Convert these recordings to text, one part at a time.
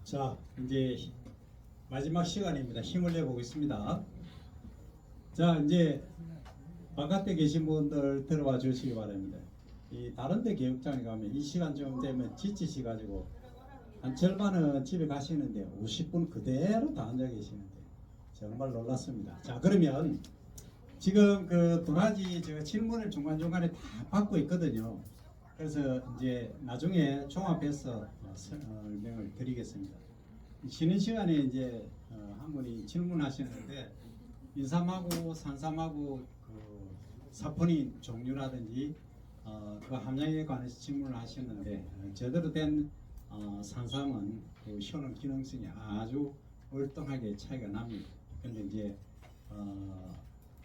자, 이제 마지막 시간입니다. 힘을 내보겠습니다. 자, 이제 바깥에 계신 분들 들어와 주시기 바랍니다. 이 다른 데 교육장에 가면 이 시간쯤 되면 지치시 가지고 한 절반은 집에 가시는데 50분 그대로 다 앉아 계시는데 정말 놀랐습니다. 자, 그러면 지금 그 두 가지 제가 질문을 중간중간에 다 받고 있거든요. 그래서 이제 나중에 종합해서 설명을 드리겠습니다. 쉬는 시간에 이제 한 분이 질문하시는데 인삼하고 산삼하고 그 사포닌 종류라든지 그 함량에 관해서 질문을 하셨는데 제대로 된 산삼은 그 효능 기능성이 아주 월등하게 차이가 납니다. 근데 이제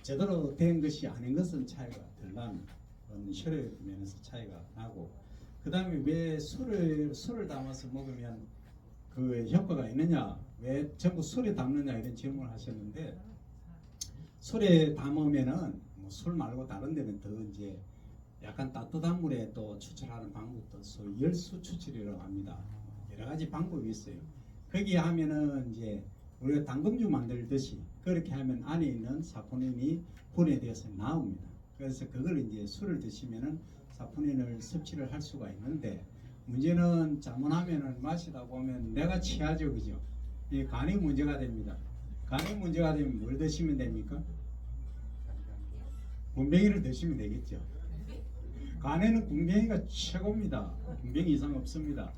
제대로 된 것이 아닌 것은 차이가 덜 납니다. 혈액 면에서 차이가 나고, 그 다음에 왜 술을 담아서 먹으면 그 효과가 있느냐, 왜 전부 술에 담느냐 이런 질문을 하셨는데, 술에 담으면은 뭐 술 말고 다른 데는 더 이제 약간 따뜻한 물에 또 추출하는 방법도 소위 열수 추출이라고 합니다. 여러 가지 방법이 있어요. 거기에 하면은 이제 우리가 당금주 만들듯이 그렇게 하면 안에 있는 사포닌이 분해되어서 나옵니다. 그래서 그걸 이제 술을 드시면은 사포닌을 섭취를 할 수가 있는데, 문제는 잘못하면은 마시다 보면 내가 취하죠, 그죠? 이 간이 문제가 됩니다. 간이 문제가 되면 뭘 드시면 됩니까? 군뱅이를 드시면 되겠죠. 간에는 군뱅이가 최고입니다. 군뱅이 이상 없습니다.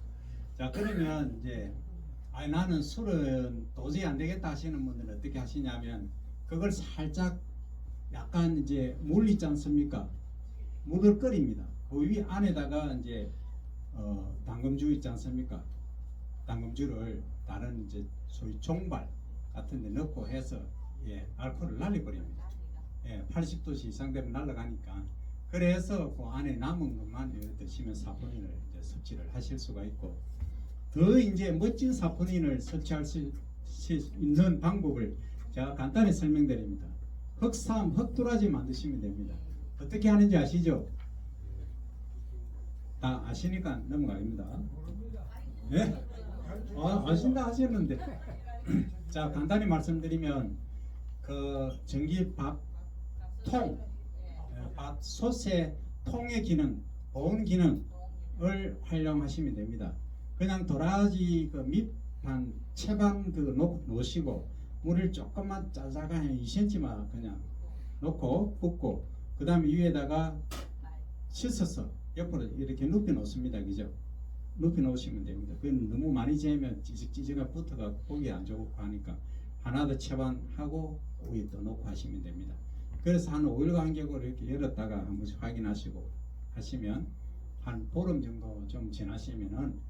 자, 그러면 이제 나는 술은 도저히 안 되겠다 하시는 분들은 어떻게 하시냐면, 그걸 살짝 약간 이제 물 있지 않습니까? 물을 끓입니다. 그 위 안에다가 이제 당금주 있지 않습니까? 당금주를 다른 이제 소위 종발 같은 데 넣고 해서 알코올을 날려버립니다. 80도씨 이상 되면 날아가니까. 그래서 그 안에 남은 것만 드시면 사포닌을 이제 섭취를 하실 수가 있고, 더 이제 멋진 사포닌을 섭취할 수 있는 방법을 제가 간단히 설명드립니다. 흑삼, 흑도라지 만드시면 됩니다. 어떻게 하는지 아시죠? 다 아시니까 넘어가겠습니다. 네? 아신다 하셨는데. 자, 간단히 말씀드리면 그 전기밥통, 밥솥의 통의 기능, 보온 기능을 활용하시면 됩니다. 그냥 도라지 그 밑판 채반 그 놓으시고 물을 조금만 짜자가 한 2cm만 그냥 놓고 붓고, 그 다음에 위에다가 씻어서 옆으로 이렇게 눕혀 놓습니다. 그죠? 눕혀 놓으시면 됩니다. 그건 너무 많이 재면 찌직찌직가 붙어가 보기 안 좋고 하니까 하나 더 채반하고 위에 또 놓고 하시면 됩니다. 그래서 한 5일 간격으로 이렇게 열었다가 한 번씩 확인하시고 하시면 한 보름 정도 좀 지나시면은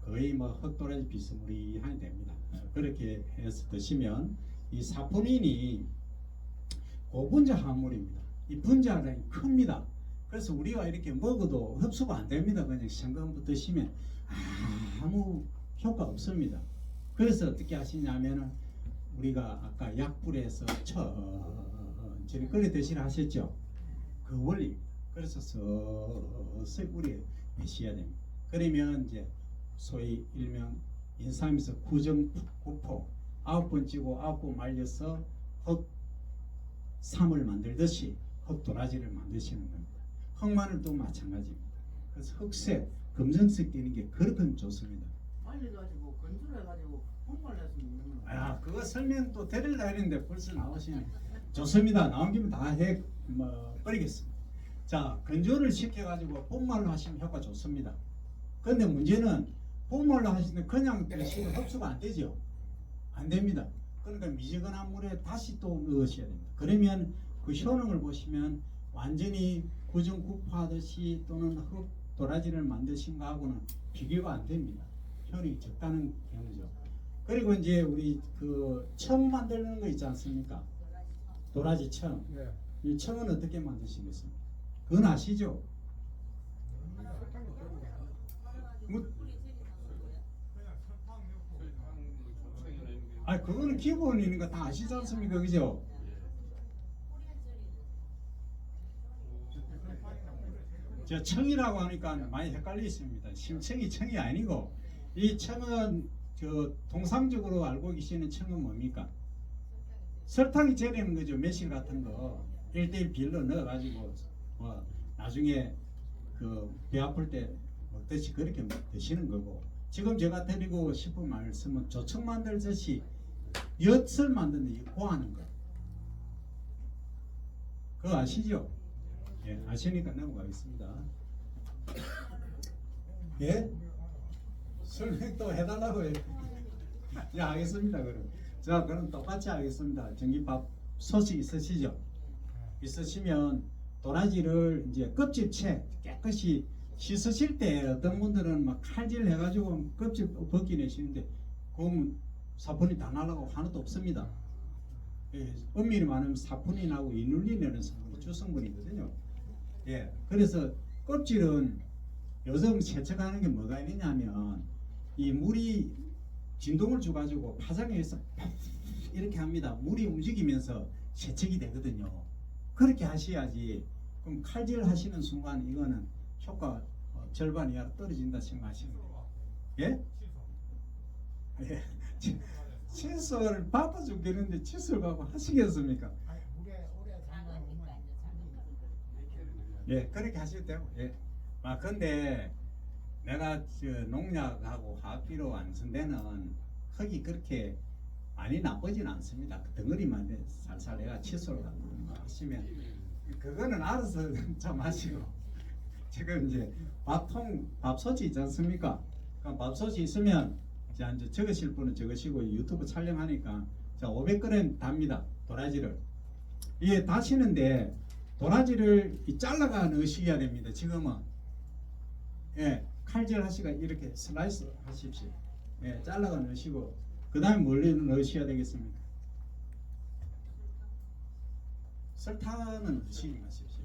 거의 뭐 흑도라지 비스무리하게 됩니다. 그렇게 해서 드시면 이 사포닌이 고분자 함물입니다. 이 분자량이 큽니다. 그래서 우리가 이렇게 먹어도 흡수가 안 됩니다. 그냥 생강부터 드시면 아무 효과 없습니다. 그래서 어떻게 하시냐면은 우리가 아까 약불에서 천천히 끓여 드시라 하셨죠. 그 원리입니다. 그래서 서서히 우리에 드셔야 됩니다. 그러면 이제 소위 일명 인삼에서 구정구포 9번 찌고 9번 말려서 흑삼을 만들듯이 흑도라지를 만드시는 겁니다. 흑마늘도 마찬가지입니다. 그래서 흑색, 검정색 띄는 게 그렇게 좋습니다. 말려가지고 건조해가지고 콩을 내서 먹는 거. 그거 설명 또 드리려 했는데 벌써 나오시네. 좋습니다. 나온 김에 다 버리겠습니다. 자, 건조를 시켜가지고 봄말로 하시면 효과 좋습니다. 그런데 문제는 봄말로 하시는데 그냥 드시면 흡수가 안 되죠. 안 됩니다. 그러니까 미지근한 물에 다시 또 넣으셔야 됩니다. 그러면 그 효능을 보시면 완전히 구정구파하듯이 또는 흑도라지를 만드신 거하고는 비교가 안 됩니다. 효능이 적다는 경우죠. 그리고 이제 우리 그 청 만드는 거 있지 않습니까? 도라지 청. 네. 이 청은 어떻게 만드시겠습니까? 그건 아시죠? 뭐, 그거는 기본인 거 다 아시지 않습니까? 그죠? 저 청이라고 하니까 많이 헷갈리십니다. 심청이 청이 아니고, 이 청은 저 통상적으로 알고 계시는 청은 뭡니까? 설탕이 절이는 거죠. 매실 같은 거 1대1 비율로 넣어가지고 나중에 그 배 아플 때 먹듯이 그렇게 드시는 거고, 지금 제가 드리고 싶은 말씀은 조청 만들듯이 엿을 만드는 이 고하는 거, 그거 아시죠? 예, 아시니까 넘어가겠습니다. 예? 설명 또 해달라고 해. 예, 알겠습니다. 그럼 똑같이 하겠습니다. 전기밥 소식 있으시죠? 있으시면 도라지를 이제 껍질채 깨끗이 씻으실 때 어떤 분들은 막 칼질 해가지고 껍질 벗기내시는데 그러면 사뿐이 다 나가고 하나도 없습니다. 예, 엄밀히 말하면 사뿐이 나고 이눌리내는 성분이 주성분이거든요. 예, 그래서 껍질은 요즘 세척하는 게 뭐가 있느냐면 이 물이 진동을 줘가지고 파장에서 이렇게 합니다. 물이 움직이면서 세척이 되거든요. 그렇게 하셔야지. 그럼 칼질 하시는 순간 이거는 효과 절반 이하로 떨어진다 생각하시면 돼요. 예? 예. 칫솔을 바빠 죽겠는데 칫솔 갖고 하시겠습니까? 예, 그렇게 하셔도 되고. 예. 근데 내가 농약하고 화학비료 안 쓴 데는 흙이 그렇게 많이 나쁘진 않습니다. 그 덩어리만 살살 내가 칫솔 갖고 하시면 그거는 알아서 좀 하시고, 지금 이제 밥솥이 있지 않습니까? 그럼 밥솥이 있으면 이제 적으실 분은 적으시고, 유튜브 촬영하니까 자 500g 답니다. 도라지를 이게 다시는데 도라지를 잘라가 넣으셔야 됩니다. 지금은 예, 칼질 하시가 이렇게 슬라이스 하십시오. 예, 잘라가 넣으시고 그 다음에 뭘 넣으셔야 되겠습니까? 설탕은 넣으시지 마십시오.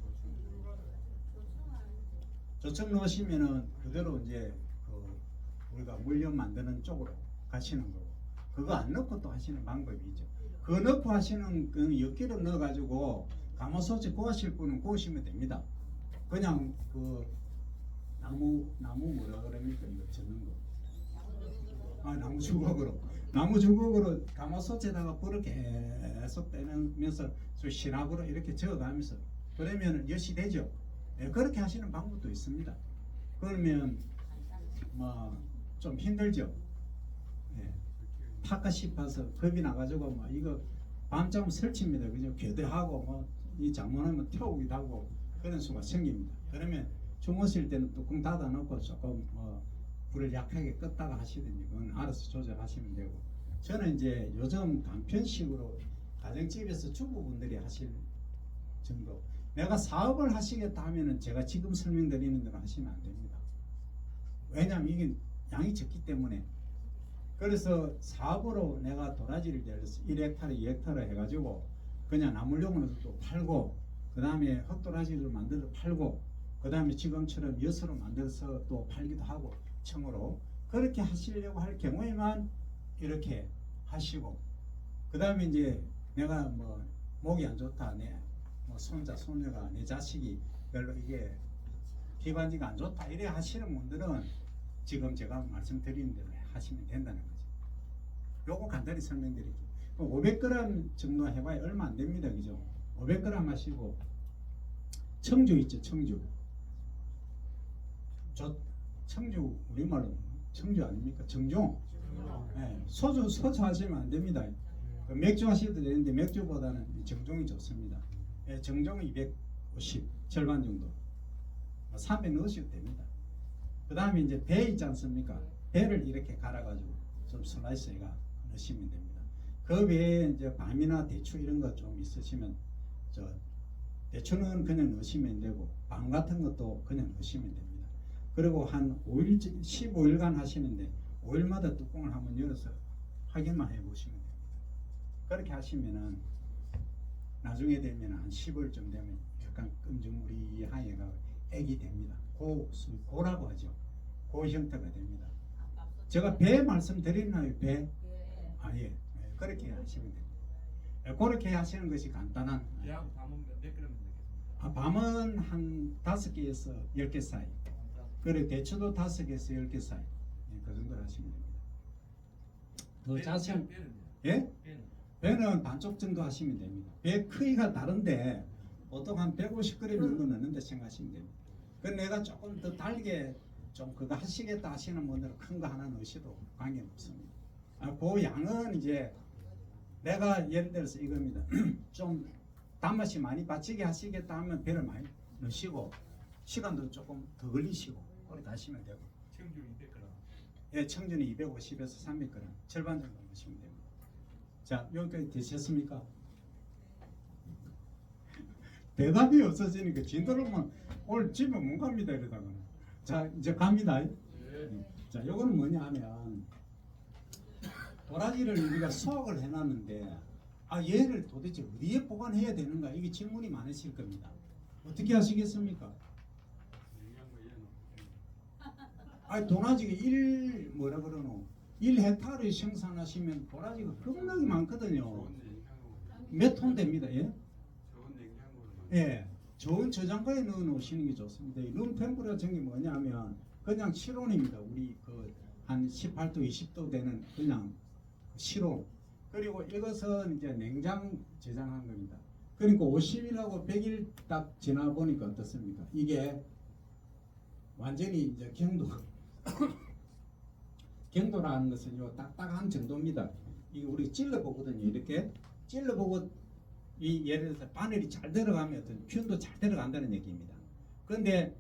조청 넣으시면은 그대로 이제 우리가 물엿 만드는 쪽으로 가시는 거고, 그거 안 넣고 또 하시는 방법이 있죠. 그거 넣고 하시는 그 엿기름 넣어가지고 가마솥에 구우실 분은 구우시면 됩니다. 그냥 그 나무 뭐라 그럽니까 이거 젓는 거, 나무 주걱으로 가마솥에다가 불을 계속 빼면서 시랍으로 이렇게 저어가면서 그러면 엿이 되죠. 예, 그렇게 하시는 방법도 있습니다. 그러면 좀 힘들죠. 예, 탈까 싶어서 겁이 나가지고 이거 밤잠 설치입니다. 그죠? 교대하고 이 장문하면 태우기도 하고 그런 수가 생깁니다. 그러면 주무실 때는 뚜껑 닫아 놓고 조금 불을 약하게 껐다가 하시든지 그건 알아서 조절하시면 되고, 저는 이제 요즘 간편식으로 가정집에서 주부분들이 하실 정도, 내가 사업을 하시겠다 하면은 제가 지금 설명드리는 대로 하시면 안 됩니다. 왜냐하면 이게 양이 적기 때문에. 그래서 사업으로 내가 도라지를 예를 들어서 1헥타르 2헥타르 해가지고 그냥 나물용으로도 또 팔고, 그 다음에 흑도라지를 만들어 팔고, 그 다음에 지금처럼 엿으로 만들어서 또 팔기도 하고 청으로 그렇게 하시려고 할 경우에만 이렇게 하시고, 그 다음에 이제 내가 목이 안 좋다, 내 손자 손녀가 내 자식이 별로 이게 기관지가 안 좋다 이래 하시는 분들은 지금 제가 말씀드리는 대로 하시면 된다는 거죠. 요거 간단히 설명드릴게요. 500g 정도 해봐야 얼마 안 됩니다. 그죠? 500g 하시고, 청주 있죠, 청주. 청주 우리말로 청주 아닙니까? 정종. 네, 소주 하시면 안 됩니다. 맥주 하셔도 되는데 맥주보다는 정종이 좋습니다. 네, 정종 250 절반 정도, 300 넣으셔도 됩니다. 그 다음에 이제 배 있지 않습니까? 배를 이렇게 갈아가지고 좀 슬라이스해가 넣으시면 됩니다. 그 외에 이제 밤이나 대추 이런 거 좀 있으시면 대추는 그냥 넣으시면 되고, 밤 같은 것도 그냥 넣으시면 됩니다. 그리고 한 5일, 15일간 하시는데 5일마다 뚜껑을 한번 열어서 확인만 해보시면 됩니다. 그렇게 하시면은 나중에 되면 한 10월쯤 되면 약간 끈적무리하게가 액이 됩니다. 고라고 하죠. 고 형태가 됩니다. 제가 배 말씀드렸나요? 배? 예. 그렇게 하시면 됩니다. 그렇게 하시는 것이 간단한. 밤은 몇 그램 넣겠습니까? 밤은 한 5개에서 10개 사이. 그리고 대추도 5개에서 10개 사이. 그 정도로 하시면 됩니다. 더 자세한 배는 예? 배는 배는 반쪽 정도 하시면 됩니다. 배 크기가 다른데 보통 한 150g 정도 넣는다 생각하시면 됩니다. 그 내가 조금 더 달게 좀 그거 하시겠다 하시는 분들은 큰 거 하나 넣으셔도 관계는 없습니다. 그 양은 이제 내가 예를 들어서 이겁니다. 좀 단맛이 많이 빠지게 하시겠다 하면 배를 많이 넣으시고 시간도 조금 더 걸리시고 그렇게 하시면 되고 청주 200g. 예, 청준이 250에서 300g 절반 정도 넣으시면 됩니다. 자, 여기까지 되셨습니까? 대답이 없어지니까 진도로만 오늘 집에 못 갑니다 이러다가는. 자, 이제 갑니다. 자, 요거는 뭐냐 하면 도라지를 우리가 수확을 해놨는데 얘를 도대체 어디에 보관해야 되는가 이게 질문이 많으실 겁니다. 어떻게 하시겠습니까? 도라지가 1헥타르 생산하시면 도라지가 겁나게 많거든요. 몇 톤 됩니다. 예? 예, 좋은 저장고에 넣어 놓으시는 게 좋습니다. 룸 템퍼러처는 게 뭐냐면 그냥 실온입니다. 우리 그 한 18도, 20도 되는 그냥 실온. 그리고 이것은 이제 냉장 저장한 겁니다. 그러니까 50일하고 100일 딱 지나 보니까 어떻습니까? 이게 완전히 이제 경도라는 것은 요 딱딱한 정도입니다. 이게 우리 찔러보거든요. 이렇게 찔러보고 이 예를 들어서 바늘이 잘 들어가면 어떤 균도 잘 들어간다는 얘기입니다. 그런데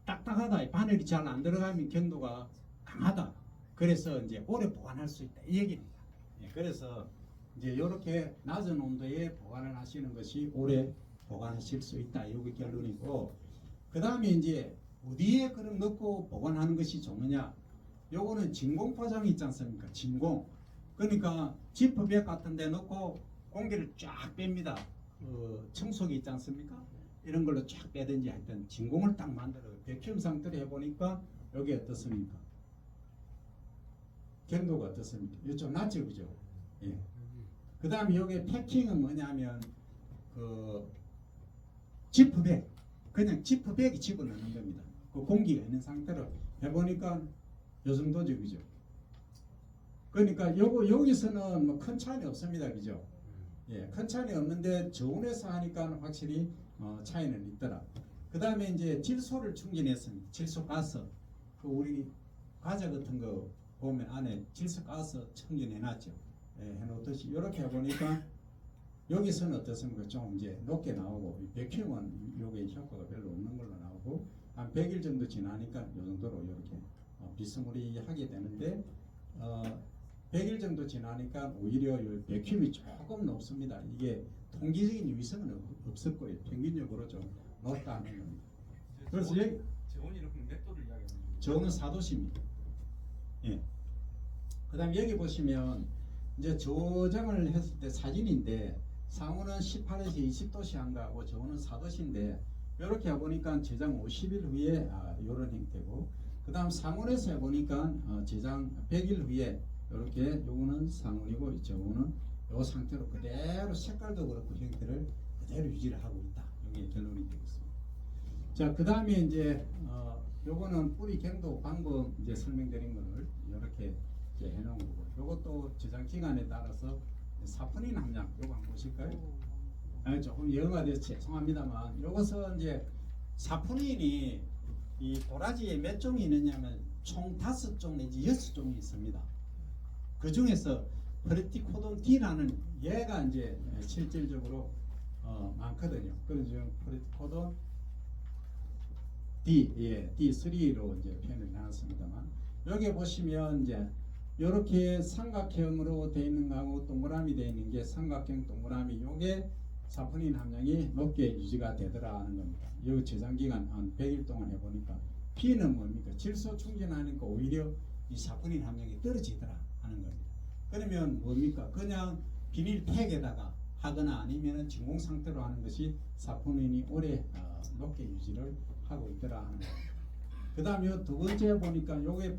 딱딱하다, 바늘이 잘 안 들어가면 경도가 강하다. 그래서 이제 오래 보관할 수 있다 이 얘기입니다. 예, 그래서 이제 이렇게 낮은 온도에 보관을 하시는 것이 오래 보관하실 수 있다. 이게 결론이고, 그 다음에 이제 어디에 그럼 넣고 보관하는 것이 좋느냐? 요거는 진공 포장이 있지 않습니까? 진공. 그러니까 지퍼백 같은 데 넣고 공기를 쫙 뺍니다. 청소기 있지 않습니까? 이런 걸로 쫙 빼든지 하여튼 진공을 딱 만들어요. 백큐um 상태로 해보니까 여기 어떻습니까? 경도가 어떻습니까? 이거 좀 낫죠, 그죠? 예. 그 다음에 여기 패킹은 뭐냐면 그 지퍼백, 그냥 지퍼백에 집어넣는 겁니다. 그 공기가 있는 상태로 해보니까 요 정도죠, 그죠? 그러니까 여기서는 뭐 큰 차이는 없습니다, 그죠? 예, 큰 차이는 없는데 저온에서 하니까 확실히 차이는 있더라. 그 다음에 이제 질소를 충전했습니다. 질소 가스. 그 우리 과자 같은 거 보면 안에 질소 가스 충전해놨죠. 예, 해놓듯이 이렇게 해보니까 여기서는 어떻습니까? 좀 이제 높게 나오고 백큐음은 요게 효과가 별로 없는 걸로 나오고 한 100일 정도 지나니까 요 정도로 이렇게 비스무리하게 되는데 100일 정도 지나니까 오히려 백큐음이 조금 높습니다. 이게 통계적인 유의성은 없었고요. 평균적으로 좀 높다는 겁니다. 그래서 여기 저온이 이렇게 몇 도를 이야기하는 거예요? 저는 4도씨입니다. 예. 그 다음에 여기 보시면 이제 저장을 했을 때 사진인데 상온은 18에서 20도씨 한가하고 저온은 4도씨인데 이렇게 해보니까 저장 50일 후에 이런 형태고, 그 다음 상온에서 해보니까 저장 100일 후에 이렇게 요거는 상온이고 저거는 요 상태로 그대로 색깔도 그렇고 형태를 그대로 유지를 하고 있다. 이게 결론이 되겠습니다. 자, 그 다음에 이제 요거는 뿌리 경도 방법 이제 설명드린 거를 이렇게 이제 해놓은 거고, 요것도 저장 기간에 따라서 사포닌 함량 요거 한번 보실까요? 조금 영어가 돼서 죄송합니다만 요것은 이제 사포닌이 이 도라지에 몇 종이 있느냐면 총 5종 내지 6종이 있습니다. 그 중에서 프레티코돈 D라는 얘가 이제 실질적으로 많거든요. 그래서 지금 프레티코돈 D, D3로 이제 표현을 해놨습니다만, 여기 보시면 이제 이렇게 삼각형으로 되어 있는 거하고 동그라미 되어 있는 게 삼각형 동그라미, 요게 사포닌 함량이 높게 유지가 되더라 하는 겁니다. 이 저장 기간 한 100일 동안 해보니까 P는 뭡니까? 질소 충전하니까 오히려 이 사포닌 함량이 떨어지더라 하는 겁니다. 그러면 뭡니까? 그냥 비닐팩에다가 하거나 아니면 진공 상태로 하는 것이 사포닌이 오래 높게 유지를 하고 있더라 하는 겁니다. 그 다음에 두 번째 보니까 요게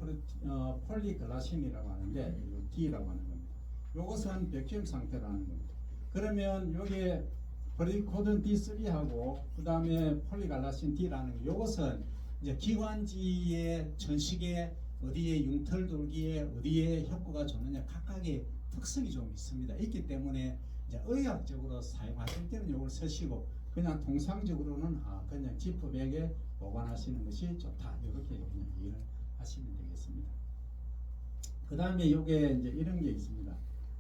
폴리글라신이라고 하는데 D라고 하는 겁니다. 요것은 백큐um 상태로 하는 겁니다. 그러면 요게 프레티코돈 D3하고 그 다음에 폴리글라신 D라는 요것은 이제 기관지의 천식에 어디에 융털 돌기에 어디에 효과가 좋느냐 각각의 특성이 좀 있습니다. 있기 때문에 이제 의학적으로 사용하실 때는 이걸 쓰시고 그냥 통상적으로는 그냥 지퍼백에 보관하시는 것이 좋다. 이렇게 그냥 이해를 하시면 되겠습니다. 그 다음에 요게 이제 이런 게 있습니다.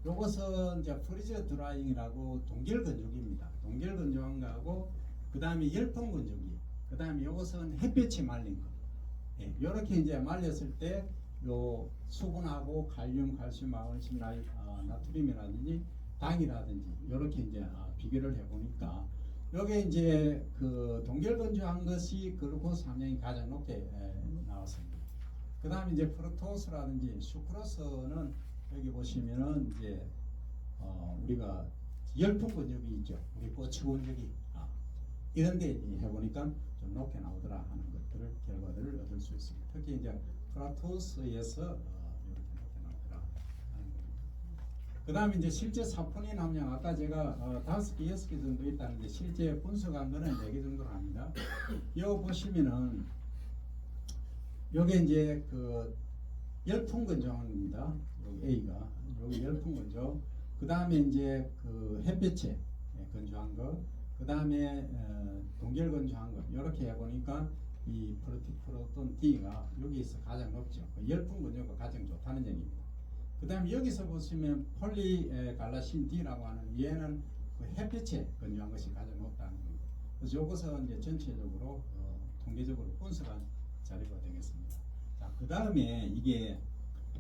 요것은 이제 프리저 드라잉이라고 동결 건조기입니다. 동결 건조한 거하고 그 다음에 열풍 건조기. 그 다음에 요것은 햇볕에 말린 거. 예, 요렇게 이제 말렸을 때 요 수분하고 칼륨, 칼슘, 마그네슘, 나트륨이라든지 당이라든지 요렇게 이제 비교를 해보니까 요게 이제 그 동결 건조한 것이 글루코스 함량이 가장 높게 나왔습니다. 그 다음에 이제 프루토스라든지 수크로스는 여기 보시면은 이제 우리가 열풍 건조기 있죠. 우리 고추 건조기 이런데 해보니까 좀 높게 나오더라 하는 것들을 결과들을 얻을 수 있습니다. 특히 이제 프루토스에서 이렇게 높게 나오더라 하는 겁니다. 그 다음에 이제 실제 사포닌 함량 아까 제가 5개, 6개 정도 있다는데 실제 분석한 거는 4개 정도로 합니다. 이거 보시면은 요게 이제 그 열풍 건조한 겁니다. 여기 A가 여기 열풍 건조. 그 다음에 이제 그 햇볕에 건조한 거. 그 다음에 동결 건조한 거. 이렇게 해보니까 이 프로톤 D가 여기서 가장 높죠. 열풍 건조가 가장 좋다는 얘기입니다. 그 다음에 여기서 보시면 폴리갈라신 D라고 하는 얘는 그 햇볕에 건조한 것이 가장 높다는 겁니다. 그래서 이것은 이제 전체적으로 통계적으로 분석한 자료가 되겠습니다. 자, 그 다음에 이게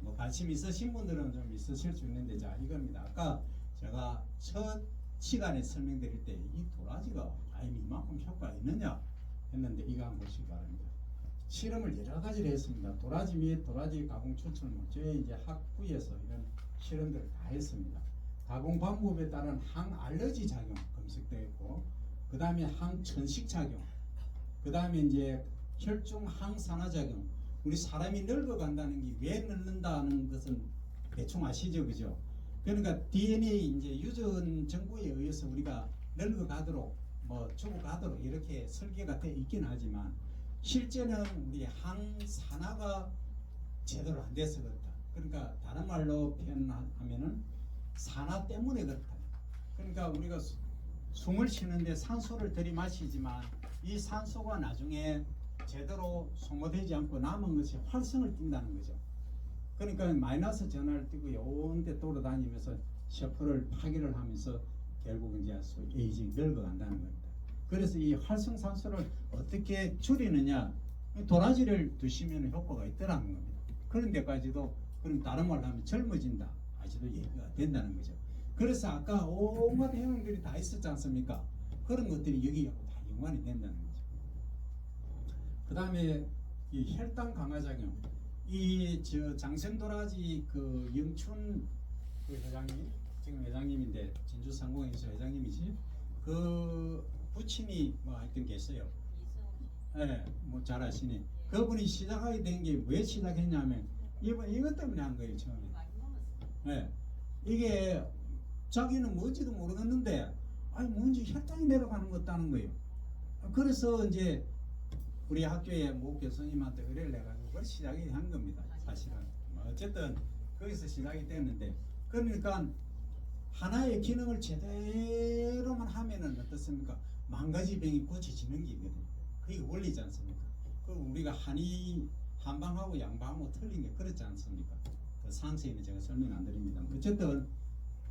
뭐 관심 있으신 분들은 좀 있으실 수 있는데 자 이겁니다. 아까 제가 첫 시간에 설명드릴 때 이 도라지가 과연 이만큼 효과가 있느냐 했는데 이거 한번 보시기 바랍니다. 실험을 여러 가지를 했습니다. 도라지 및 도라지 가공 추출물 저희 이제 학부에서 이런 실험들을 다 했습니다. 가공 방법에 따른 항알러지 작용 검색되어 있고 그 다음에 항천식 작용 그 다음에 이제 혈중 항산화 작용 우리 사람이 늙어간다는 게 왜 늙는다는 것은 대충 아시죠, 그죠? 그러니까 DNA 이제 유전 정보에 의해서 우리가 늙어가도록 뭐 죽어가도록 이렇게 설계가 되어 있긴 하지만 실제는 우리 항산화가 제대로 안 돼서 그렇다. 그러니까 다른 말로 표현하면은 산화 때문에 그렇다. 그러니까 우리가 숨을 쉬는데 산소를 들이마시지만 이 산소가 나중에 제대로 소모되지 않고 남은 것이 활성을 띈다는 거죠. 그러니까 마이너스 전하를 띄고 요런데 돌아다니면서 셰프를 파괴를 하면서 결국 이제 에이징 늙어간다는 겁니다. 그래서 이 활성산소를 어떻게 줄이느냐 도라지를 드시면 효과가 있더라는 겁니다. 그런 데까지도 그럼 다른 말로 하면 젊어진다 아직도 얘기가 된다는 거죠. 그래서 아까 온갖 해명들이 다 있었지 않습니까? 그런 것들이 여기하고 다 연관이 된다는 거죠. 그 다음에 이 혈당 강화 작용 이 장생도라지 그 영춘 그 회장님 지금 회장님인데 진주상공회에서 회장님이지 그 부친이 뭐 하여튼 계세요. 예, 뭐 잘 아시네. 그분이 시작하게 된 게 왜 시작했냐면 이것 때문에 한 거예요 처음에. 예, 이게 자기는 뭔지도 모르겠는데 아니 뭔지 혈당이 내려가는 것 같다는 거예요. 그래서 이제 우리 학교에 모 교수님한테 의뢰를 해가지고 그걸 시작이 한 겁니다. 사실은 어쨌든 거기서 시작이 됐는데 그러니까 하나의 기능을 제대로만 하면은 어떻습니까? 만 가지 병이 고쳐지는 게 있거든요. 그게 원리지 않습니까? 그럼 우리가 한방하고 양방하고 틀린 게 그렇지 않습니까? 그 상세히는 제가 설명 안 드립니다. 어쨌든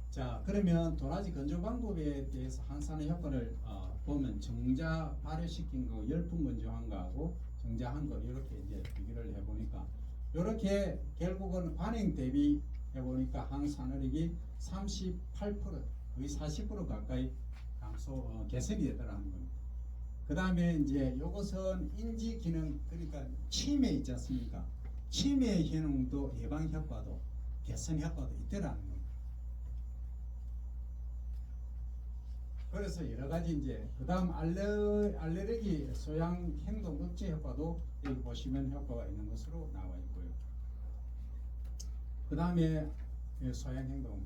자 그러면 도라지 건조 방법에 대해서 항산화 효과를 보면 정자 발효시킨 거 열풍 건조한 거하고 정자한 거 이렇게 이제 비교를 해보니까 이렇게 결국은 관행 대비 해보니까 항산화력이 38% 거의 40% 가까이 개선이 되더라는 겁니다. 그 다음에 이제 이것은 인지 기능 그러니까 치매 있지 않습니까? 치매 기능도 예방 효과도 개선 효과도 있더라는 겁니다. 그래서 여러 가지 이제 그 다음 알레르기 소양 행동 억제 효과도 여기 보시면 효과가 있는 것으로 나와 있고요. 그 다음에 소양 행동.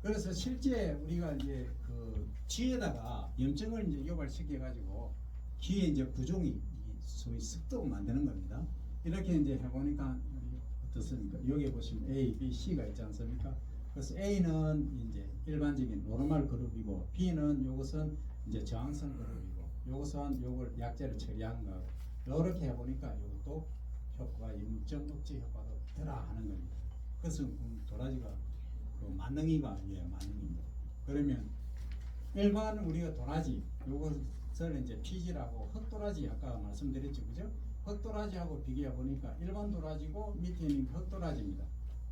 그래서 실제 우리가 이제 그 쥐에다가 염증을 이제 유발시켜 가지고 귀에 이제 부종이 소위 습도 만드는 겁니다. 이렇게 이제 해보니까 어떻습니까? 여기 보시면 A, B, C가 있지 않습니까? 그래서 A는 이제 일반적인 노르말 그룹이고 B는 요것은 이제 저항성 그룹이고 요것은 요걸 약제를 처리한 거 이렇게 해보니까 요것도 효과가 임점 억제 효과도 있더라 하는 겁니다. 그래서 도라지가 그 만능이가 만능입니다. 그러면 일반 우리가 도라지 요것을 이제 피지라고 흑도라지 아까 말씀드렸죠, 그죠? 흑도라지하고 비교해 보니까 일반 도라지고 밑에 있는 게 흑도라지입니다.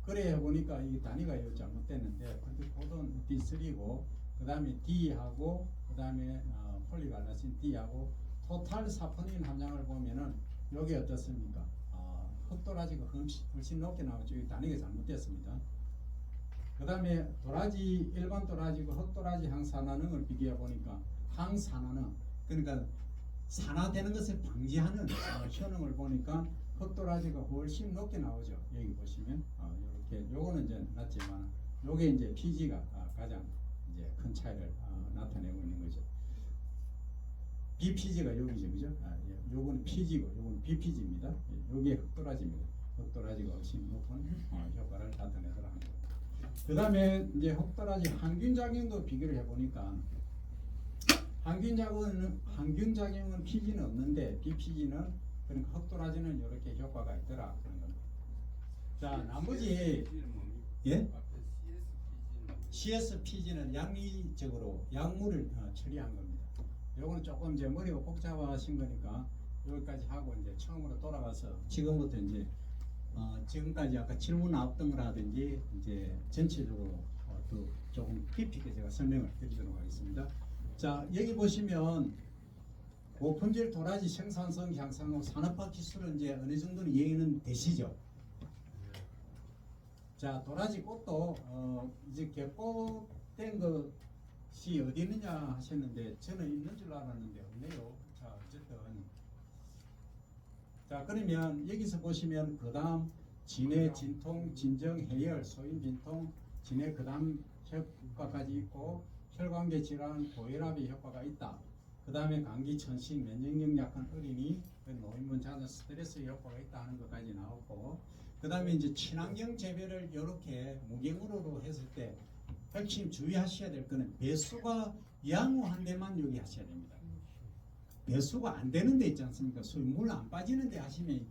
그래 보니까 이 단위가 이거 잘못됐는데 고던 D3고 그 다음에 D하고 그 다음에 폴리갈라신 D하고 토탈 사포닌 함량을 보면은 여기 어떻습니까? 흑도라지가 훨씬 높게 나오죠. 이 단위가 잘못됐습니다. 그 다음에 도라지 일반 도라지고 흑도라지 항산화능을 비교해 보니까 항산화능 그러니까 산화되는 것을 방지하는 효능을 보니까 흑도라지가 훨씬 높게 나오죠. 여기 보시면 이렇게 요거는 이제 낮지만 요게 이제 PG가 가장 이제 큰 차이를 나타내고 있는 거죠. BPG가 여기죠, 그죠? 요거는 PG고 요거는 BPG입니다. 요게 흑도라지입니다. 흑도라지가 훨씬 높은 효과를 나타내더라 하는 거예요. 그 다음에 이제 흑도라지 항균 작용도 비교를 해보니까 항균 작용은 PG는 없는데 BPG는 그러니까 흑도라지는 이렇게 효과가 있더라 그런 겁니다. 자 나머지 예? CSPG는 양리적으로 약물을 처리한 겁니다. 요거는 조금 이제 머리가 복잡하신 거니까 여기까지 하고 이제 처음으로 돌아가서 지금부터 이제 지금까지 아까 질문 나왔던 거라든지 이제 전체적으로 또 조금 깊이 있게 제가 설명을 드리도록 하겠습니다. 자 여기 보시면 고품질 도라지 생산성 향상하고 산업화 기술은 이제 어느 정도는 이해는 되시죠? 자 도라지 꽃도 이제 개꽃된 것이 어디 있느냐 하셨는데 저는 있는 줄 알았는데 없네요. 자 어쨌든 자 그러면 여기서 보시면 그 다음 진해, 진통, 진정, 해열, 소인, 진통, 진해 그 다음 효과까지 있고 혈관계 질환, 고혈압의 효과가 있다. 그 다음에 감기, 천식, 면역력 약한 어린이, 노인분, 자녀 스트레스 효과가 있다는 것까지 나오고 그 다음에 이제 친환경 재배를 이렇게 무경으로 했을 때 핵심 주의하셔야 될 거는 배수가 양호한 데만 여기 하셔야 됩니다. 배수가 안 되는 데 있지 않습니까? 소위 물 안 빠지는 데 하시면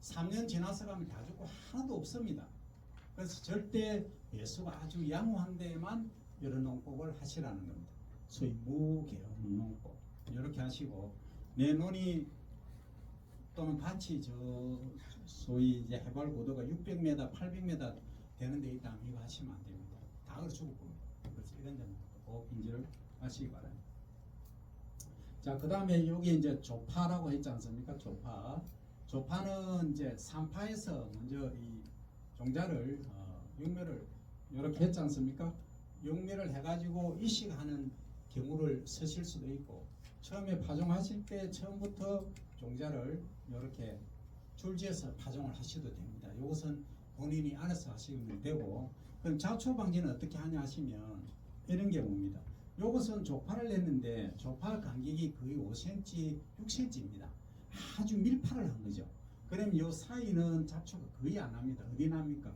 3년 지나서 가면 다 죽고 하나도 없습니다. 그래서 절대 배수가 아주 양호한 데만 이런 농법을 하시라는 겁니다. 소위 무계엄 농법 이렇게 하시고 내 논이 또는 밭이 소위 이제 해발 고도가 600m, 800m 되는 데 있다면 이거 하시면 안 됩니다. 다 얼어 죽을 겁니다. 그래서 이런 점은 꼭 인지를 하시기 바랍니다. 자, 그 다음에 여기 이제 조파라고 했지 않습니까? 조파는 이제 산파에서 먼저 이 종자를 육묘를 이렇게 했지 않습니까? 육묘를 해가지고 이식하는 경우를 쓰실 수도 있고 처음에 파종하실 때 처음부터 종자를 이렇게 줄지어서 파종을 하셔도 됩니다. 이것은 본인이 알아서 하시면 되고 그럼 잡초 방지는 어떻게 하냐 하시면 이런 경우입니다. 이것은 조파를 냈는데 조파 간격이 거의 5cm, 6cm입니다. 아주 밀파를 한 거죠. 그럼 요 사이는 잡초가 거의 안 납니다. 어디 납니까?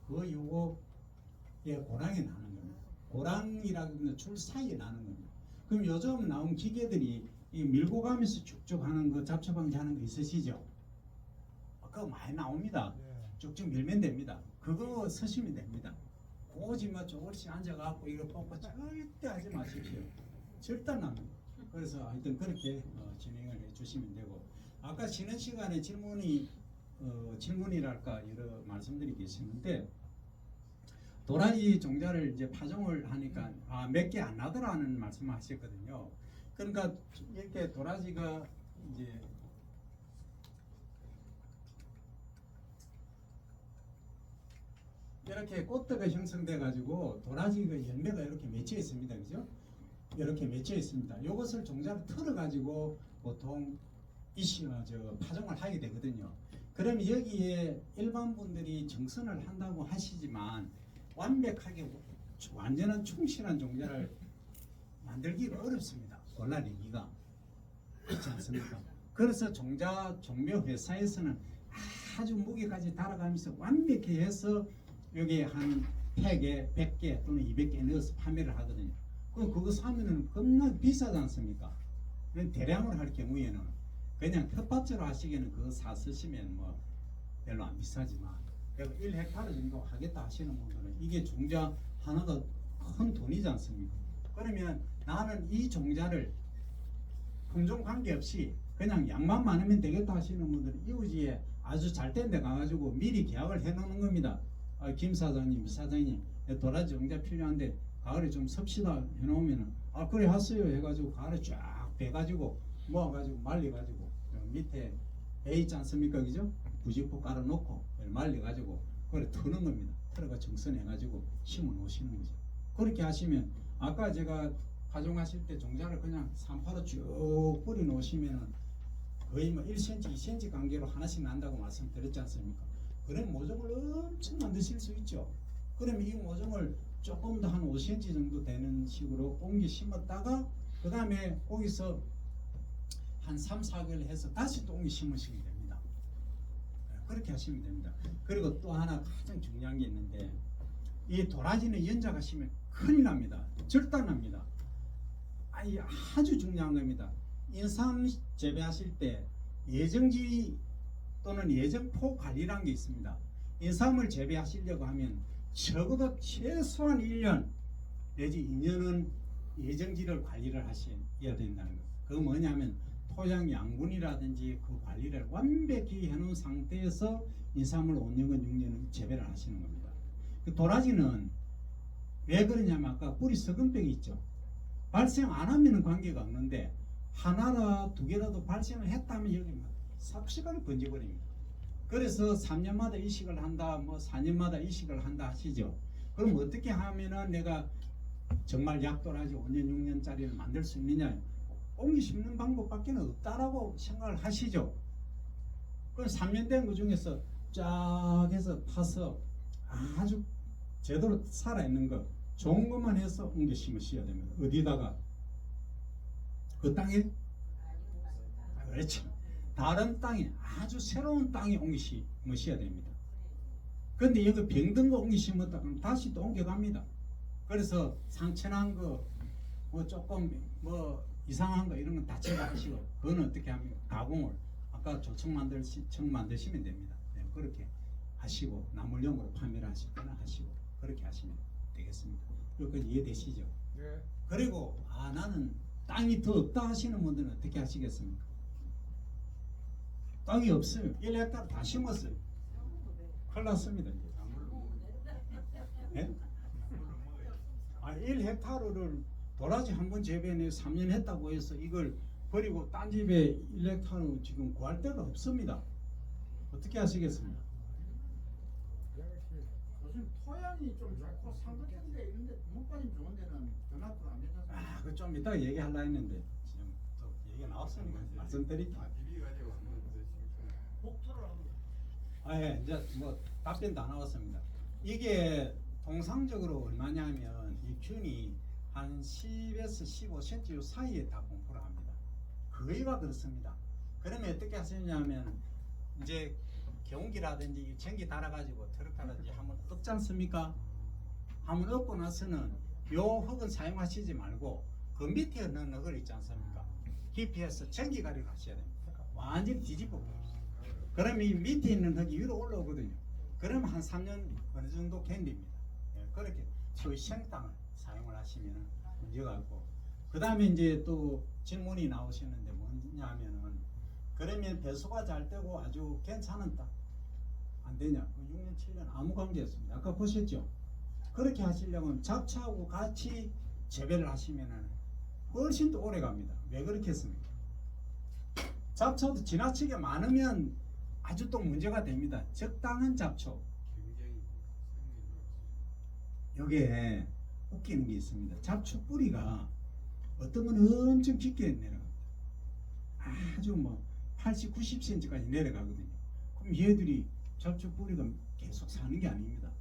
거의 요거에 고랑이 나는 겁니다. 고랑이라고 하면 줄 사이에 나는 겁니다. 그럼 요즘 나온 기계들이 이 밀고 가면서 쭉쭉 하는 거 잡초 방지하는 거 있으시죠? 그거 많이 나옵니다. 쭉쭉 밀면 됩니다. 그거 쓰시면 됩니다. 오지 뭐 조금씩 앉아갖고 이거 뽑고 절대 하지 마십시오. 절대 안 납니다. 그래서 하여튼 그렇게 진행을 해주시면 되고 아까 쉬는 시간에 질문이랄까 여러 말씀들이 계시는데 도라지 종자를 이제 파종을 하니까 몇 개 안 나더라는 말씀을 하셨거든요. 그러니까 이렇게 도라지가 이제 이렇게 꽃대가 형성돼 가지고 도라지가 열매가 이렇게 맺혀 있습니다. 그죠? 이렇게 맺혀 있습니다. 이것을 종자를 털어 가지고 보통 파종을 하게 되거든요. 그럼 여기에 일반 분들이 정선을 한다고 하시지만 완벽하게 완전한 충실한 종자를 만들기가 어렵습니다. 골라내기가 그렇지 않습니까? 그래서 종묘 회사에서는 아주 무게까지 달아가면서 완벽히 해서 여기에 한 팩에 100개 또는 200개 넣어서 판매를 하거든요. 그럼 그거 사면은 겁나 비싸지 않습니까? 대량으로 할 경우에는 그냥 텃밭으로 하시기에는 그거 사 쓰시면 뭐 별로 안 비싸지만 1헥타르 정도 하겠다 하시는 분들은 이게 종자 하나가 큰 돈이지 않습니까? 그러면 나는 이 종자를 품종 관계없이 그냥 양만 많으면 되겠다 하시는 분들은 이웃지에 아주 잘 된 데 가가지고 미리 계약을 해놓는 겁니다. 김 사장님, 사장님 도라지 종자 필요한데 가을에 좀 섭시다 해놓으면은 그래 하세요 해가지고 가을에 쫙 베가지고 모아가지고 말려가지고 밑에 배 있지 않습니까, 그죠? 부직포 깔아놓고 말려가지고 그래 트는 겁니다. 틀어가 정선해가지고 심어 놓으시는 거죠. 그렇게 하시면 아까 제가 파종하실 때 종자를 그냥 산파로 쭉 뿌려 놓으시면은 거의 뭐 1cm, 2cm 간격으로 하나씩 난다고 말씀드렸지 않습니까? 그런 모종을 엄청 만드실 수 있죠. 그러면 이 모종을 조금 더 한 5cm 정도 되는 식으로 옮겨 심었다가 그 다음에 거기서 한 3, 4개월 해서 다시 또 옮겨 심으시면 됩니다. 그렇게 하시면 됩니다. 그리고 또 하나 가장 중요한 게 있는데 이 도라지는 연작하 시면 큰일 납니다. 절단납니다. 아주 중요한 겁니다. 인삼 재배하실 때 예정지 또는 예정포 관리라는 게 있습니다. 인삼을 재배하시려고 하면 적어도 최소한 1년 내지 2년은 예정지를 관리를 하셔야 된다는 것. 그거 뭐냐면 토양 양분이라든지 그 관리를 완벽히 해놓은 상태에서 인삼을 5년건 6년은 재배를 하시는 겁니다. 그 도라지는 왜 그러냐면 아까 뿌리 썩은병이 있죠. 발생 안 하면 관계가 없는데 하나나 두 개라도 발생을 했다면 여기 막 삽시간에 번져버립니다. 그래서 3년마다 이식을 한다, 뭐 4년마다 이식을 한다 하시죠. 그럼 어떻게 하면은 내가 정말 약도라지 5년, 6년짜리를 만들 수 있느냐? 옮기 심는 방법밖에 없다라고 생각을 하시죠. 그럼 3년 된 것 중에서 쫙 해서 파서 아주 제대로 살아있는 거, 좋은 것만 해서 옮겨 심으셔야 됩니다. 어디다가? 그 땅에? 그렇죠. 다른 땅에, 아주 새로운 땅에 옮겨 심으셔야 됩니다. 근데 여기 병든 거 옮겨 심었다 그럼 다시 또 옮겨갑니다. 그래서 상처난 거, 뭐 조금 뭐 이상한 거 이런 건 다 제거하시고, 그거는 어떻게 합니까? 가공을 아까 조청 만드시면 됩니다. 네, 그렇게 하시고 나물용으로 판매를 하시거나 하시고 그렇게 하시면 되겠습니다. 여기까지 이해되시죠? 네. 그리고 나는 땅이 더 없다 하시는 분들은 어떻게 하시겠습니까? 땅이 없어요. 1헥타르 다 심었어요. 큰일 났습니다. 네? 1헥타르를 도라지 한 번 재배해 3년 했다고 해서 이걸 버리고 딴 집에 1헥타르 지금 구할 데가 없습니다. 어떻게 하시겠습니까? 교수님 토양이 좀 좋고 산뜻한데 이런데 못 빠지면 좋은 데는 전화도 안 되잖아요. 그거 좀 이따가 얘기하려 했는데 지금 또 얘기가 나왔으니까 말씀드릴게요. 복토를 하고 예, 이제 뭐 답변 다 나왔습니다. 이게 통상적으로 얼마냐면 이 균이 한 10에서 15cm 사이에 다 공포를 합니다. 거의가 그렇습니다. 그러면 어떻게 하시냐면 이제 경운기라든지 전기 달아가지고 트럭달아든지 한번 엎지 않습니까? 한번 엎고 나서는 요 흙은 사용하시지 말고 그 밑에 넣는 흙을 있지 않습니까? 깊이에서 전기가리를 하셔야 됩니다. 완전히 뒤집어 버립니다. 그럼 이 밑에 있는 흙이 위로 올라오거든요. 그러면 한 3년 어느 정도 견딥니다. 예, 그렇게 소위 생땅을 사용을 하시면 문제가 없고, 그 다음에 이제 또 질문이 나오시는데 뭐냐면은 그러면 배수가 잘 되고 아주 괜찮은 땅 안 되냐? 6년 7년 아무 관계 없습니다. 아까 보셨죠? 그렇게 하시려면 잡초하고 같이 재배를 하시면은 훨씬 더 오래 갑니다. 왜 그렇게 했습니까? 잡초도 지나치게 많으면 아주 또 문제가 됩니다. 적당한 잡초. 여기에 웃기는 게 있습니다. 잡초 뿌리가 어떤 건 엄청 깊게 내려갑니다. 아주 뭐 80, 90cm까지 내려가거든요. 그럼 얘들이 잡초 뿌리가 계속 사는 게 아닙니다.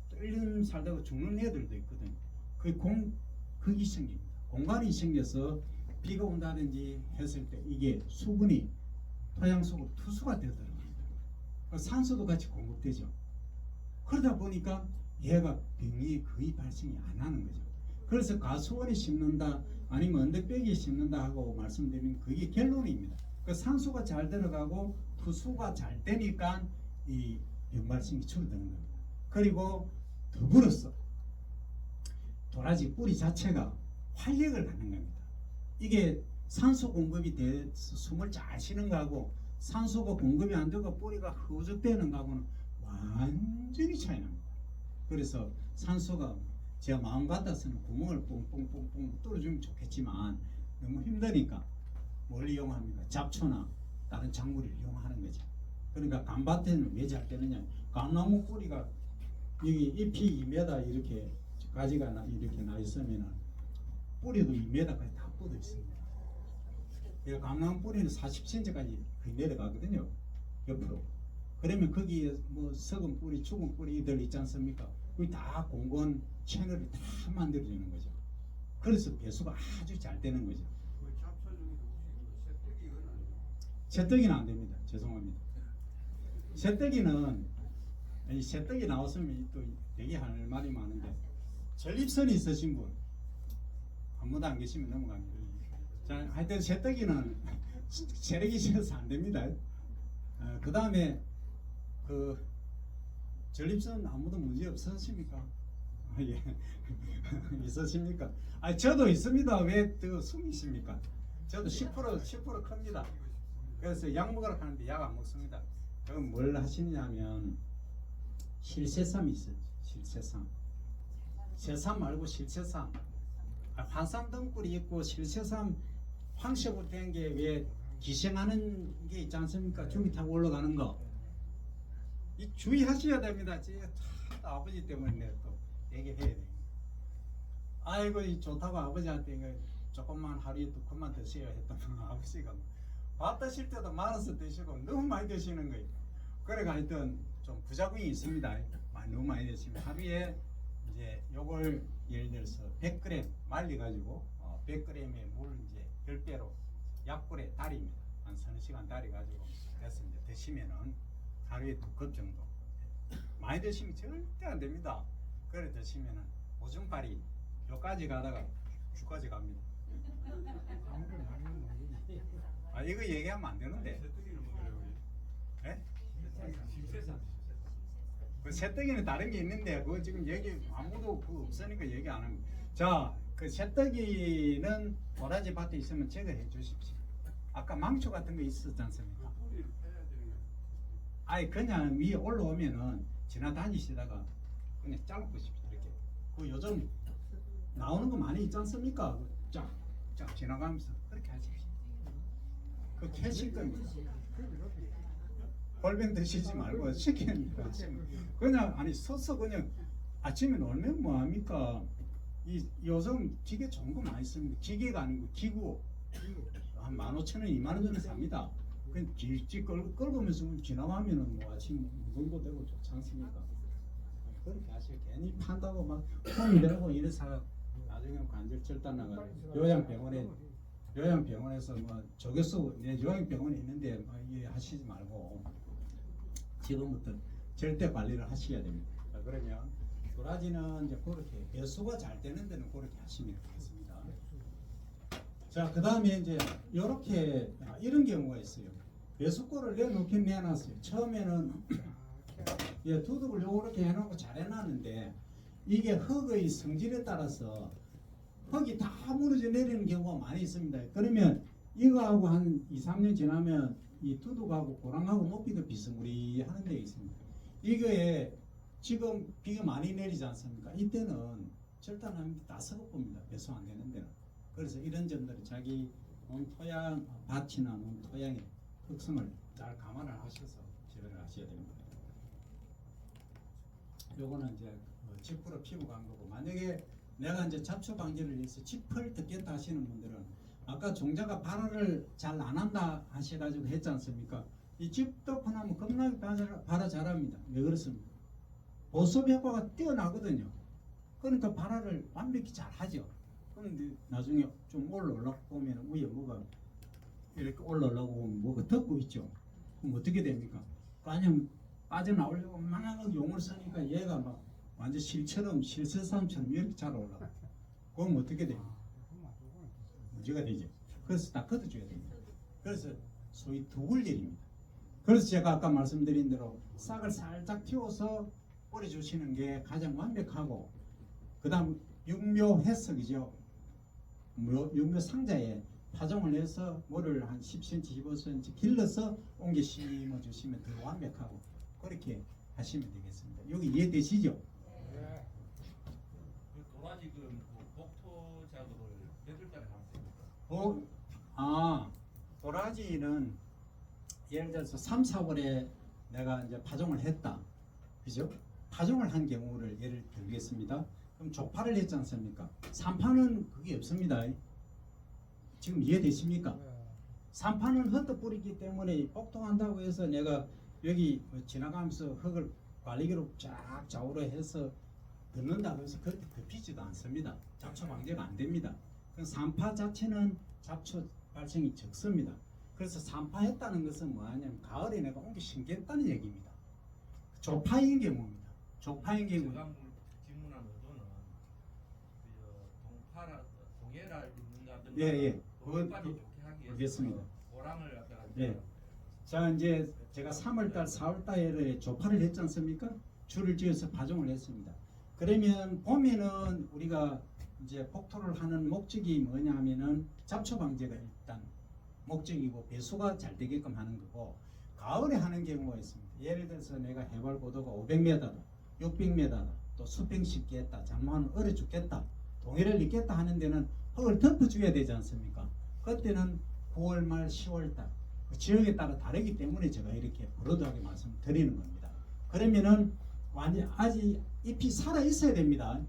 또 1년 살다가 죽는 애들도 있거든요. 그게 생깁니다. 공간이 생겨서 비가 온다든지 했을 때 이게 수분이 토양 속으로 투수가 되어 들어갑니다. 산소도 같이 공급되죠. 그러다 보니까 얘가 병이 거의 발생이 안 하는 거죠. 그래서 가수원에 심는다 아니면 언덕배기에 심는다 하고 말씀드리면 그게 결론입니다. 그 산소가 잘 들어가고 투수가 잘 되니까 이 병 발생이 줄어드는 겁니다. 그리고 더불어서 도라지 뿌리 자체가 활력을 갖는 겁니다. 이게 산소 공급이 돼서 숨을 잘 쉬는 거하고 산소가 공급이 안 되고 뿌리가 허우적대는 거하고는 완전히 차이 납니다. 그래서 산소가 제 마음 같아서는 구멍을 뽕뽕뽕뽕 뚫어주면 좋겠지만 너무 힘드니까 뭘 이용합니까? 잡초나 다른 작물을 이용하는 거죠. 그러니까 감밭에는 왜 잘 되느냐? 감나무 뿌리가 여기 잎이 2m 이렇게 가지가 이렇게 나 있으면은 뿌리도 2m까지 다 뻗어 있습니다. 감나무 뿌리는 40cm까지 거의 내려가거든요. 옆으로. 그러면 거기에 뭐 썩은 뿌리, 죽은 뿌리들 있지 않습니까? 그게 다 공건 채널이 다 만들어지는 거죠. 그래서 배수가 아주 잘 되는 거죠. 그 잡초 중에도 혹시 새떼기 이건 아니에요? 새떡이는 안 됩니다. 죄송합니다. 새떡이는 이 새떡이 나왔으면 또 얘기할 말이 많은데 전립선이 있으신 분 아무도 안 계시면 넘어갑니다. 자, 하여튼 새떡이는 체력이 싫어서 안 됩니다. 그 다음에 그 전립선 아무도 문제 없으십니까? 예. 있으십니까? 저도 있습니다. 왜 또 숨기십니까? 저도 10% 큽니다. 그래서 약 먹으러 가는데 약 안 먹습니다. 그럼 뭘 하시냐면 실새삼이 있어요. 실새삼. 새삼 말고 실새삼. 환삼 등불이 있고 실새삼 황색으로 된 게 왜 기생하는 게 있지 않습니까? 줄기 타고 올라가는 거. 이 주의하셔야 됩니다. 제가 아버지 때문에 또 얘기해야 돼요. 아이고 이 좋다고 아버지한테 이거 조금만 하루에 2컵만 드셔야 했던 아버지가 밥 드실 때도 말아서 드시고 너무 많이 드시는 거예요. 그래가 하여튼 좀 부작용이 있습니다. 너무 많이 드시면 하루에 이제 요걸 예를 들어서 100g 말려 가지고 100g의 물 이제 10배로 약불에 달입니다. 한 서너 시간 달여 가지고 그래서 이제 드시면은 하루에 2컵 정도. 많이 드시면 절대 안 됩니다. 그래 드시면은 오줌발이 요까지 가다가 주까지 갑니다. 이거 얘기하면 안 되는데. 새떼기는 먹으려고 예? 실새산. 그 새떡이는 다른 게 있는데 그거 지금 얘기 아무도 그 없으니까 얘기 안 합니다. 자, 그 새떡이는 도라지 밭에 있으면 제거해 주십시오. 아까 망초 같은 거 있었지 않습니까? 뿌리를 패야 되는 거야. 그냥 위에 올라오면은 지나다니시다가 그냥 잘라보십시오. 이렇게. 그 요즘 나오는 거 많이 있지 않습니까? 쫙 지나가면서 그렇게 하십시오. 그 캐실 겁니다. 골뱅 드시지 말고 시키는 거 그냥 서서 그냥 아침에 놀면 뭐합니까? 요즘 기계 좋은 거 많이 씁니다. 기계가 아니고 기구 한 15,000원, 20,000원 전에 삽니다. 그냥 질질 끌고면서 지나가면은 뭐 아침 운동도 되고 좋지 않습니까? 그렇게 하시고 괜히 판다고 막 콩이 되고 이래서 나중에 관절 절단 나가 요양병원에서 뭐 저격수 요양병원에 있는데 뭐 이게 하시지 말고 지금부터 절대 관리를 하셔야 됩니다. 그러면 도라지는 이제 그렇게 배수가 잘 되는 데는 그렇게 하시면 되겠습니다. 자, 그 다음에 이제 이렇게 이런 경우가 있어요. 배수골을 내놓긴 내놨어요. 처음에는 두둑을 이렇게 해놓고 잘 해놨는데 이게 흙의 성질에 따라서 흙이 다 무너져 내리는 경우가 많이 있습니다. 그러면 이거하고 한 2, 3년 지나면 이 두둑하고 고랑하고 높이도 비스무리하는 데 있습니다. 이거에 지금 비가 많이 내리지 않습니까? 이때는 절단하면 다 썩어봅니다. 배수 안 되는 데는. 그래서 이런 점들은 자기 논 토양, 밭이나 논 토양의 특성을 잘 감안을 하셔서 재배를 하셔야 됩니다. 요거는 이제 짚으로 피고 간 거고, 만약에 내가 이제 잡초 방지를 위해서 짚을 듣겠다 하시는 분들은 아까 종자가 발화를 잘 안 한다 하셔가지고 했지 않습니까? 이 짚 덮어 놓으면 겁나게 발화 잘합니다. 왜 그렇습니까? 보습 효과가 뛰어나거든요. 그러니까 발화를 완벽히 잘 하죠. 그런데 나중에 좀 올라오려고 보면 위에 뭐가 이렇게 올라오려고 보면 뭐가 덮고 있죠. 그럼 어떻게 됩니까? 그냥 빠져나오려고 막 용을 쓰니까 얘가 막 완전 실처럼 실세사람처럼 이렇게 잘 올라가. 그럼 어떻게 돼? 문제가 되죠. 그래서 다 걷어줘야 됩니다. 그래서 소위 두글 일입니다. 그래서 제가 아까 말씀드린 대로 싹을 살짝 틔워서 뿌려주시는 게 가장 완벽하고, 그 다음 육묘 해석이죠. 육묘 상자에 파종을 해서 모를 한 10cm, 15cm 길러서 옮겨 심어주시면 더 완벽하고, 그렇게 하시면 되겠습니다. 여기 이해되시죠? 그 도라지 그 목토 작업을 몇 월달에 하면 됩니까? 도라지는 예를 들어서 3, 4월에 내가 이제 파종을 했다. 그죠? 파종을 한 경우를 예를 들겠습니다. 그럼 조파를 했지 않습니까? 3파는 그게 없습니다. 지금 이해되십니까? 3파는 헛떡 뿌리기 때문에 복통한다고 해서 내가 여기 지나가면서 흙을 관리기로 쫙 좌우로 해서 덮는다고 해서 그렇게 덮이지도 않습니다. 잡초 방제가 안 됩니다. 그 3파 자체는 잡초 발생이 적습니다. 그래서 3파 했다는 것은 뭐냐면 가을에 내가 옮겨 심겠다는 얘기입니다. 조파인 경우입니다. 조파인 경우. 제가 질문한 의도는 동해라 있는다든가 예. 돌까지 좋게 하기 위해서 알겠습니다. 보람을 갖다가 예. 자, 이제 제가 3월달, 4월달에 조파를 했지 않습니까? 줄을 지어서 파종을 했습니다. 그러면 봄에는 우리가 이제 폭토를 하는 목적이 뭐냐 하면은 잡초 방제가 일단 목적이고 배수가 잘 되게끔 하는 거고, 가을에 하는 경우가 있습니다. 예를 들어서 내가 해발 고도가 500m다, 600m다, 또 수평 쉽게 했다, 장마는 얼어 죽겠다, 동해를 잊겠다 하는 데는 흙을 덮어줘야 되지 않습니까? 그때는 9월 말 10월 달 그 지역에 따라 다르기 때문에 제가 이렇게 브로드하게 말씀드리는 겁니다. 그러면은 완전 아직 잎이 살아 있어야 됩니다.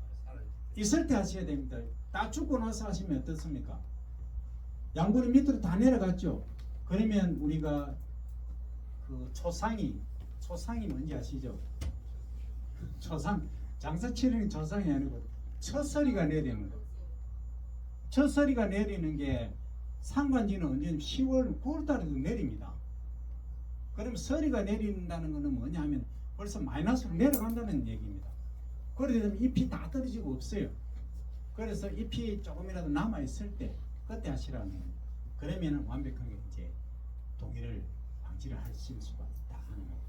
있을 때 하셔야 됩니다. 다 죽고 나서 하시면 어떻습니까? 양분이 밑으로 다 내려갔죠. 그러면 우리가 그 초상이 뭔지 아시죠? 초상, 장사 치르는 초상이 아니고 첫서리가 내리는 거. 첫서리가 내리는 게 상반지는 언제는 10월, 9월 달에도 내립니다. 그럼 서리가 내린다는 것은 뭐냐 하면 벌써 마이너스로 내려간다는 얘기입니다. 그러면 잎이 다 떨어지고 없어요. 그래서 잎이 조금이라도 남아 있을 때 그때 하시라는 겁니다. 그러면 완벽하게 이제 동의를 방지를 하실 수가 있다 하는 겁니다.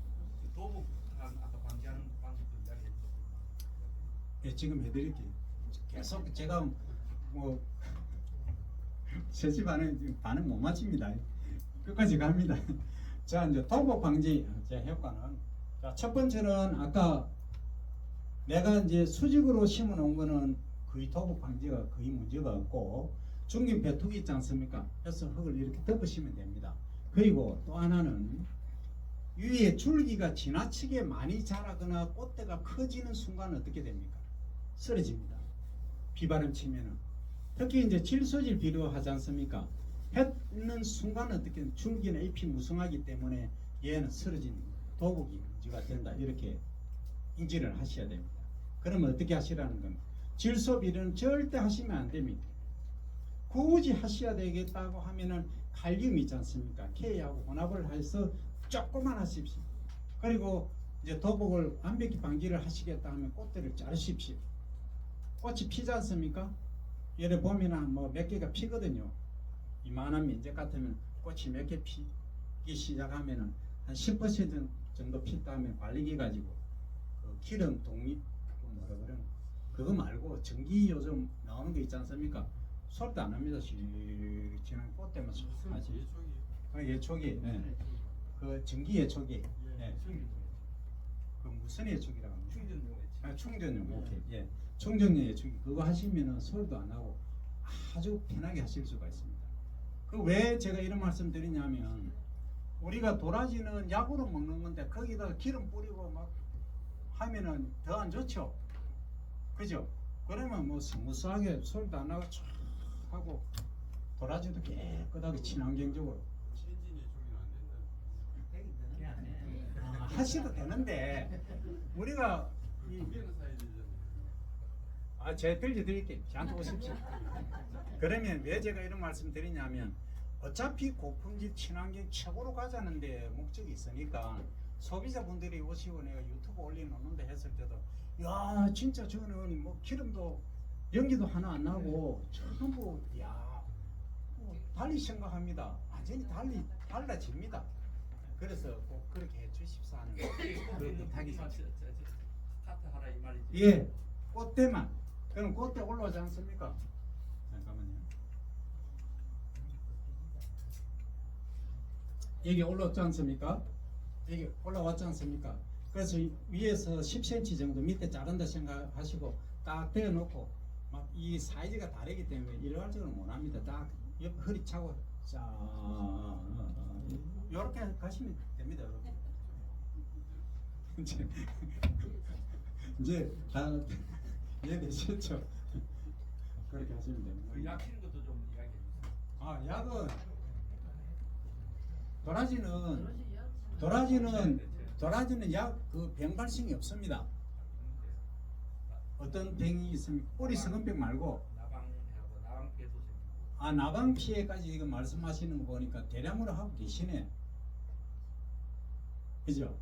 도복 아까 방지하는 방법 이야기 해주셨습니다. 예, 지금 해드릴게요. 계속 제가 뭐 셋이 반은 못 맞춥니다. 끝까지 갑니다. 자, 이제 도복 방지 제 효과는, 자, 첫 번째는 아까 내가 이제 수직으로 심어 놓은 거는 거의 도복 방지가 거의 문제가 없고, 중긴 배투기 있지 않습니까? 그래서 흙을 이렇게 덮으시면 됩니다. 그리고 또 하나는 위에 줄기가 지나치게 많이 자라거나 꽃대가 커지는 순간은 어떻게 됩니까? 쓰러집니다. 비바람 치면은. 특히 이제 질소질 비료하지 않습니까? 햇는 순간 어떻게 줄기나 잎이 무성하기 때문에 얘는 쓰러진 도복이 문제가 된다, 이렇게 인지를 하셔야 됩니다. 그러면 어떻게 하시라는 겁니다. 질소 비료는 절대 하시면 안 됩니다. 굳이 하셔야 되겠다고 하면은 칼륨 있지 않습니까? K하고 혼합을 해서 조금만 하십시오. 그리고 이제 도복을 완벽히 방지를 하시겠다 하면 꽃대를 자르십시오. 꽃이 피지 않습니까? 예를 보면 뭐 몇 개가 피거든요. 이만한 면적 같으면 꽃이 몇 개 피기 시작하면은 한 10% 정도 피 다음에 관리기 가지고 그 기름 독립 뭐라 그러나 그거 말고 전기 요즘 나오는 거 있지 않습니까? 소리도 안 합니다. 지난 꽃대만 하지. 예초기, 네. 그 전기 예초기. 네. 그 무슨 예초기라고 합니까? 충전용 예초기. 충전용. 오케이. 예. 충전용 예초기 그거 하시면은 소리도 안 나고 아주 편하게 하실 수가 있습니다. 그 왜 제가 이런 말씀 드리냐면, 우리가 도라지는 약으로 먹는 건데 거기다가 기름 뿌리고 막 하면은 더 안 좋죠. 그죠? 그러면 뭐 스무스하게 소리도 안 나고 촥 하고 도라지도 깨끗하게 친환경적으로 하셔도 되는데, 우리가 제가 들려드릴게요. 저한테 오십시오. 그러면 왜 제가 이런 말씀 드리냐면, 어차피 고품질 친환경 최고로 가자는데 목적이 있으니까 소비자분들이 오시고 내가 유튜브 올려놓는데 했을 때도 야 진짜 저는 뭐 기름도 연기도 하나 안 나고 전부 야 달리 생각합니다. 완전히 달라집니다. 그래서 꼭 그렇게 해주십사 하는 그 부탁이 카트 하라 이 말이지. 예, 꽃대만. 그럼 꽃대 올라오지 않습니까? 잠깐만요. 여기 올라왔지 않습니까? 여기 올라왔지 않습니까? 그래서 위에서 10cm 정도 밑에 자른다 생각하시고 딱 대어놓고 막 이 사이즈가 다르기 때문에 일괄적으로 못합니다. 딱 옆 허리 차고 자 이렇게 가시면 됩니다. 이렇게. 이제 다 이해되셨죠? 그렇게 하시면 됩니다. 그약 치는 것도 좀 이야기해 주세요. 아 약은 도라지는 약 그 병 발생이 없습니다. 어떤 병이 있습니까? 꼬리 성은병 말고 나방 피해도 생기고. 아 나방 피해까지 지금 말씀하시는 거 보니까 대량으로 하고 계시네. 그죠?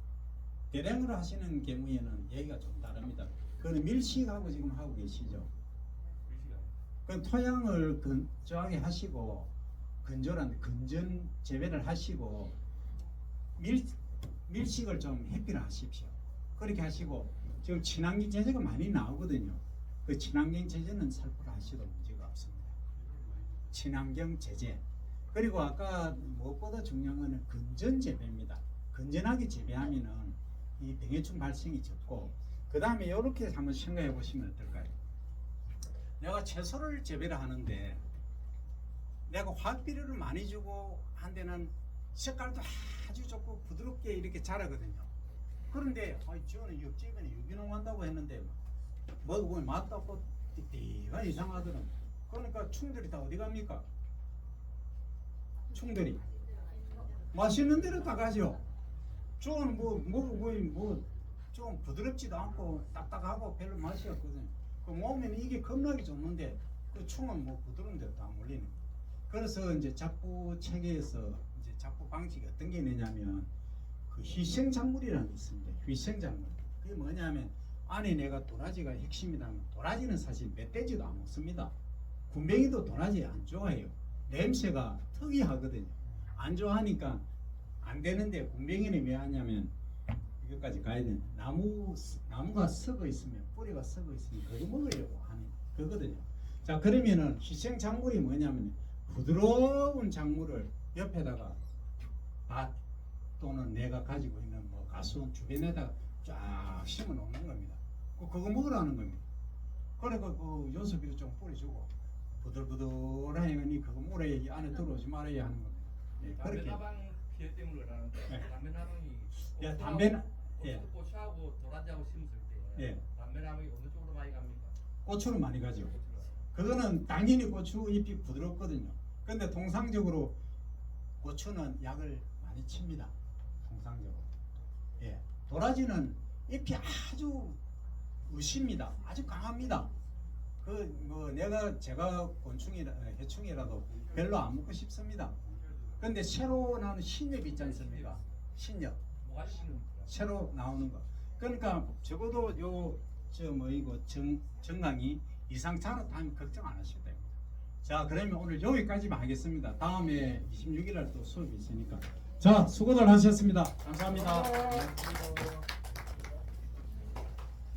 대량으로 하시는 경우에는 얘기가 좀 다릅니다. 그거는 밀식하고 지금 하고 계시죠. 그 토양을 건조하게 하시고 건조란 건전 재배를 하시고 밀식을 좀 회피를 하십시오. 그렇게 하시고 지금 친환경 제재가 많이 나오거든요. 그 친환경 제재는 살포를 하셔도 문제가 없습니다. 친환경 제재. 그리고 아까 무엇보다 중요한 거는 건전 재배입니다. 건전하게 재배하면은 이 병해충 발생이 적고 그 다음에 이렇게 한번 생각해 보시면 어떨까요? 내가 채소를 재배를 하는데 내가 화학비료를 많이 주고 한 데는 색깔도 아주 좋고 부드럽게 이렇게 자라거든요. 그런데 저는 옆집에는 유기농 한다고 했는데 먹어보면 맛도 없고 띠띠가 이상하더라고요. 그러니까 충들이 다 어디 갑니까? 충들이 맛있는 데로 다 가죠. 저는 먹어보면 좀 부드럽지도 않고 딱딱하고 별로 맛이 없거든요. 그 몸에는 이게 겁나게 좋는데 그 충은 부드러운 데도 안 물리는. 그래서 이제 작부 체계에서 이제 작부 방식이 어떤 게 있느냐면 그 희생작물이라는 게 있습니다. 희생작물. 그게 뭐냐면 안에 내가 도라지가 핵심이라면 도라지는 사실 멧돼지도 안 먹습니다. 군뱅이도 도라지 안 좋아해요. 냄새가 특이하거든요. 안 좋아하니까 안 되는데 군뱅이는 왜 하냐면 이것까지 가야 되는 나무가 썩어 있으면 뿌리가 썩어 있으면 그거 먹으려고 하는 거거든요. 자 그러면은 희생작물이 뭐냐면 부드러운 작물을 옆에다가 밭 또는 내가 가지고 있는 가수원 주변에다가 쫙 심어 놓는 겁니다. 그거 먹으라는 겁니다. 그러니까 그 요소비를 좀 뿌려주고 부들부들하니 그거 물에 안에 들어오지 말아야 하는 겁니다. 예, 담배 그렇게. 나방 피해 때문에 그러는데 네. 담배 나방이 야, 담배는 예. 꽃하고 도라지하고 심었을 때 예. 담배 나방이 어느 쪽으로 많이 갑니까? 고추는 많이 가죠. 그거는 당연히 고추 잎이 부드럽거든요. 근데 통상적으로 고추는 약을 많이 칩니다. 통상적으로. 예. 도라지는 잎이 아주 으십니다. 아주 강합니다. 제가 해충이라도 별로 안 먹고 싶습니다. 근데 새로 나오는 신엽 있지 않습니까? 신엽. 뭐가 심는 새로 나오는 거. 그러니까 적어도 정강이 이상차로 다니면 걱정 안 하셔도 됩니다. 자, 그러면 오늘 여기까지만 하겠습니다. 다음에 26일 날 또 수업이 있으니까. 자, 수고들 하셨습니다. 감사합니다.